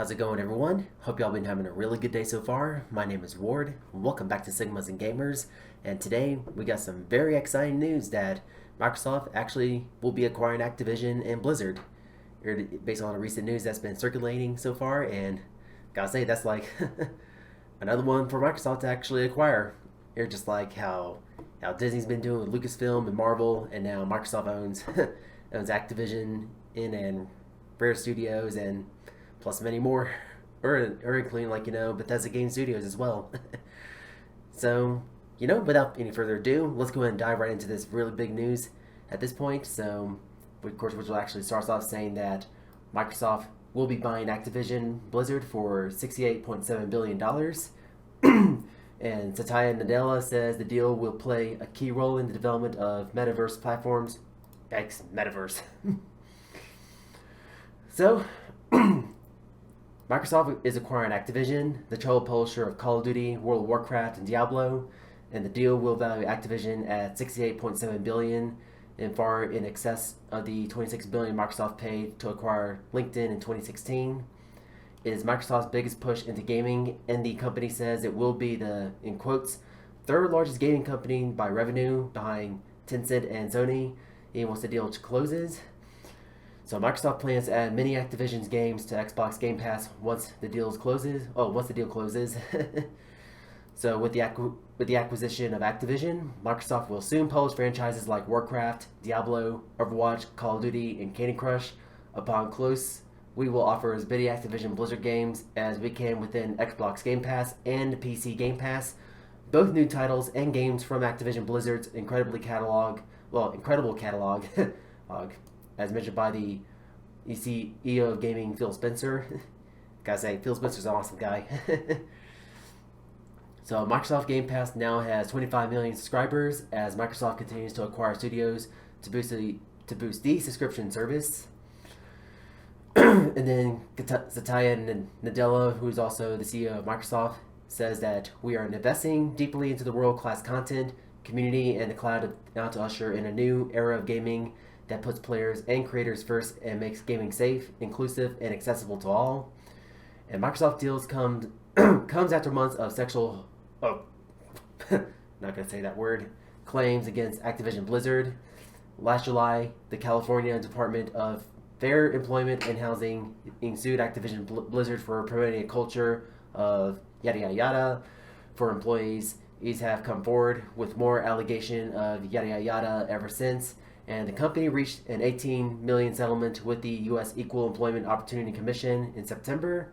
How's it going, everyone? Hope y'all been having a really good day so far. My name is Ward. Welcome back to Sigmas and Gamers. And today we got some very exciting news that Microsoft actually will be acquiring Activision and Blizzard. Based on the recent news that's been circulating so far, and gotta say that's like another one for Microsoft to actually acquire. You're just like how Disney's been doing with Lucasfilm and Marvel, and now Microsoft owns owns Activision and Rare Studios and plus many more, or including Bethesda Game Studios as well. So, without any further ado, let's go ahead and dive right into this really big news at this point. So, of course, which will actually start off saying that Microsoft will be buying Activision Blizzard for $68.7 billion. And Satya Nadella says the deal will play a key role in the development of metaverse platforms. Yikes, metaverse. So, Microsoft is acquiring Activision, the troubled publisher of Call of Duty, World of Warcraft, and Diablo, and the deal will value Activision at $68.7 billion, and far in excess of the $26 billion Microsoft paid to acquire LinkedIn in 2016. It is Microsoft's biggest push into gaming, and the company says it will be the, in quotes, third largest gaming company by revenue behind Tencent and Sony, even once the deal closes. So Microsoft plans to add many Activision's games to Xbox Game Pass once the deal closes. So with the acquisition of Activision, Microsoft will soon publish franchises like Warcraft, Diablo, Overwatch, Call of Duty, and Candy Crush. Upon close, we will offer as many Activision Blizzard games as we can within Xbox Game Pass and PC Game Pass. Both new titles and games from Activision Blizzard's incredible catalog, as mentioned by the CEO of Gaming, Phil Spencer. Gotta say, Phil Spencer's an awesome guy. So Microsoft Game Pass now has 25 million subscribers as Microsoft continues to acquire studios to boost the subscription service. And then Satya Nadella, who is also the CEO of Microsoft, says that we are investing deeply into the world-class content, community, and the cloud now to usher in a new era of gaming that puts players and creators first and makes gaming safe, inclusive, and accessible to all. And Microsoft deals comes after months of not gonna say that word, claims against Activision Blizzard. Last July, the California Department of Fair Employment and Housing sued Activision Blizzard for promoting a culture of yada yada yada for employees. These have come forward with more allegation of yada yada yada ever since, and the company reached an $18 million settlement with the U.S. Equal Employment Opportunity Commission in September,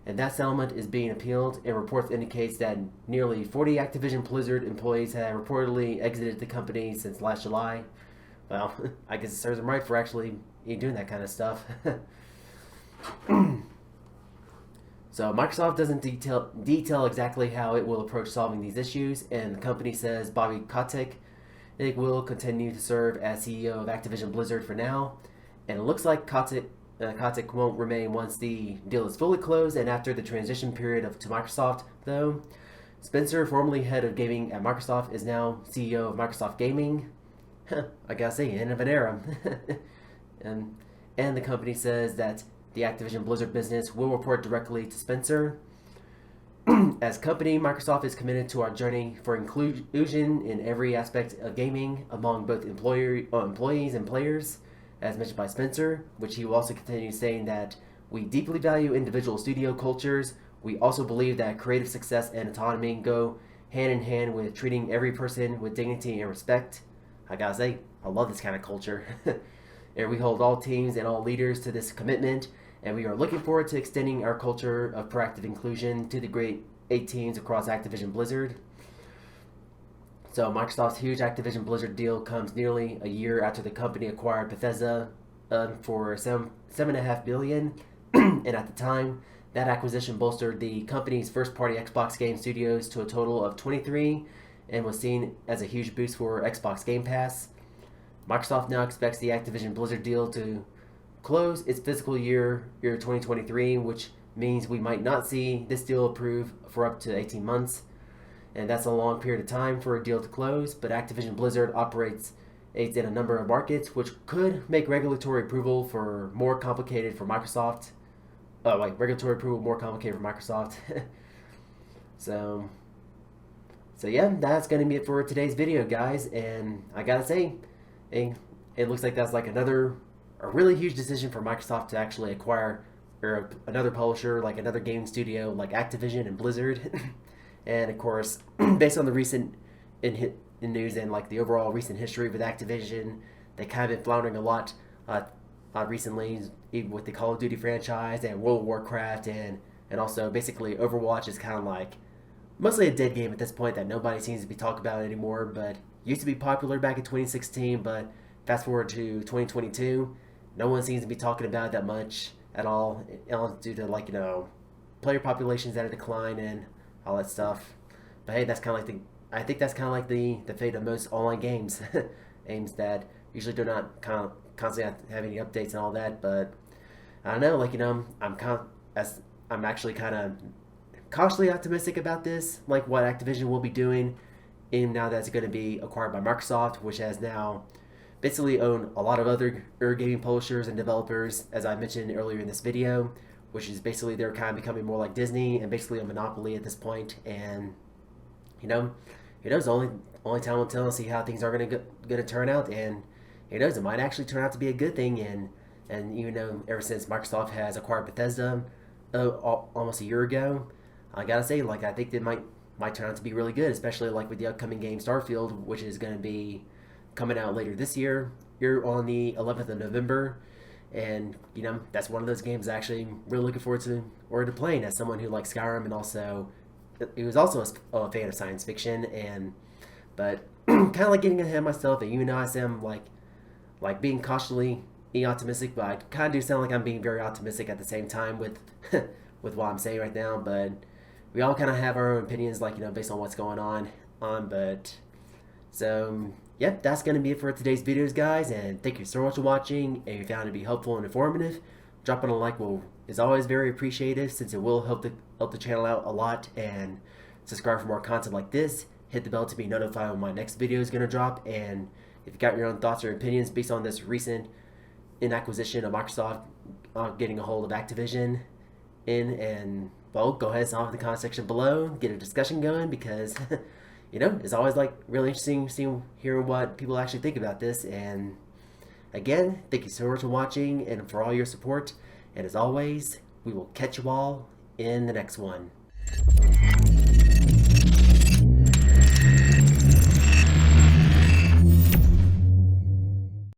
and that settlement is being appealed, and reports indicates that nearly 40 Activision Blizzard employees have reportedly exited the company since last July. Well, I guess it serves them right for actually doing that kind of stuff. So Microsoft doesn't detail exactly how it will approach solving these issues, and the company says Bobby Kotick will continue to serve as CEO of Activision Blizzard for now, and it looks like Kotick won't remain once the deal is fully closed and after the transition period to Microsoft, though. Spencer, formerly head of gaming at Microsoft, is now CEO of Microsoft Gaming. I gotta say, end of an era. And the company says that the Activision Blizzard business will report directly to Spencer. As company, Microsoft is committed to our journey for inclusion in every aspect of gaming among both employees and players, as mentioned by Spencer, which he will also continue saying that we deeply value individual studio cultures. We also believe that creative success and autonomy go hand in hand with treating every person with dignity and respect. I gotta say, I love this kind of culture. And we hold all teams and all leaders to this commitment, and we are looking forward to extending our culture of proactive inclusion to the great 8 teams across Activision Blizzard. So Microsoft's huge Activision Blizzard deal comes nearly a year after the company acquired Bethesda for $7.5 billion, and at the time, that acquisition bolstered the company's first-party Xbox game studios to a total of 23, and was seen as a huge boost for Xbox Game Pass. Microsoft now expects the Activision Blizzard deal to close its fiscal year 2023, which means we might not see this deal approved for up to 18 months. And that's a long period of time for a deal to close, but Activision Blizzard operates in a number of markets, which could make regulatory approval for more complicated for Microsoft. like regulatory approval more complicated for Microsoft. so so yeah, that's gonna be it for today's video, guys. And I gotta say, it looks like that's like a really huge decision for Microsoft to actually acquire or another publisher, like another gaming studio like Activision and Blizzard. And of course, based on the recent in news and like the overall recent history with Activision, they kind of been floundering a lot recently, even with the Call of Duty franchise and World of Warcraft, and also basically Overwatch is kind of like mostly a dead game at this point that nobody seems to be talking about anymore. But used to be popular back in 2016, but fast forward to 2022, no one seems to be talking about it that much at all, due to like player populations at a decline and all that stuff. But hey, that's kind of like I think that's kind of like the fate of most online games, games that usually do not kind of constantly have any updates and all that. But I don't know, like I'm actually kind of cautiously optimistic about this, like what Activision will be doing, and now that it's going to be acquired by Microsoft, which has now basically owned a lot of other gaming publishers and developers, as I mentioned earlier in this video, which is basically they're kind of becoming more like Disney and basically a monopoly at this point. And who knows? Only time will tell and see how things are gonna turn out. And who knows? It might actually turn out to be a good thing. And even though ever since Microsoft has acquired Bethesda almost a year ago, I gotta say, like, I think it might turn out to be really good, especially like with the upcoming game Starfield, which is going to be coming out later this year. You're on the 11th of November, and that's one of those games I'm actually really looking forward to playing, as someone who likes Skyrim and also he was also a fan of science fiction. But kind of like getting ahead of myself, and even though I say I'm like being cautiously optimistic, but I kind of do sound like I'm being very optimistic at the same time with with what I'm saying right now. But we all kind of have our own opinions, like based on what's going on. But so yep, that's gonna be it for today's videos, guys. And thank you so much for watching. And if you found it to be helpful and informative, dropping a like is always very appreciated, since it will help the channel out a lot. And subscribe for more content like this. Hit the bell to be notified when my next video is gonna drop. And if you got your own thoughts or opinions based on this recent acquisition of Microsoft getting a hold of Activision and well, go ahead and solve in the comment section below, get a discussion going, because it's always like really interesting hearing what people actually think about this. And again, thank you so much for watching and for all your support, and as always, we will catch you all in the next one.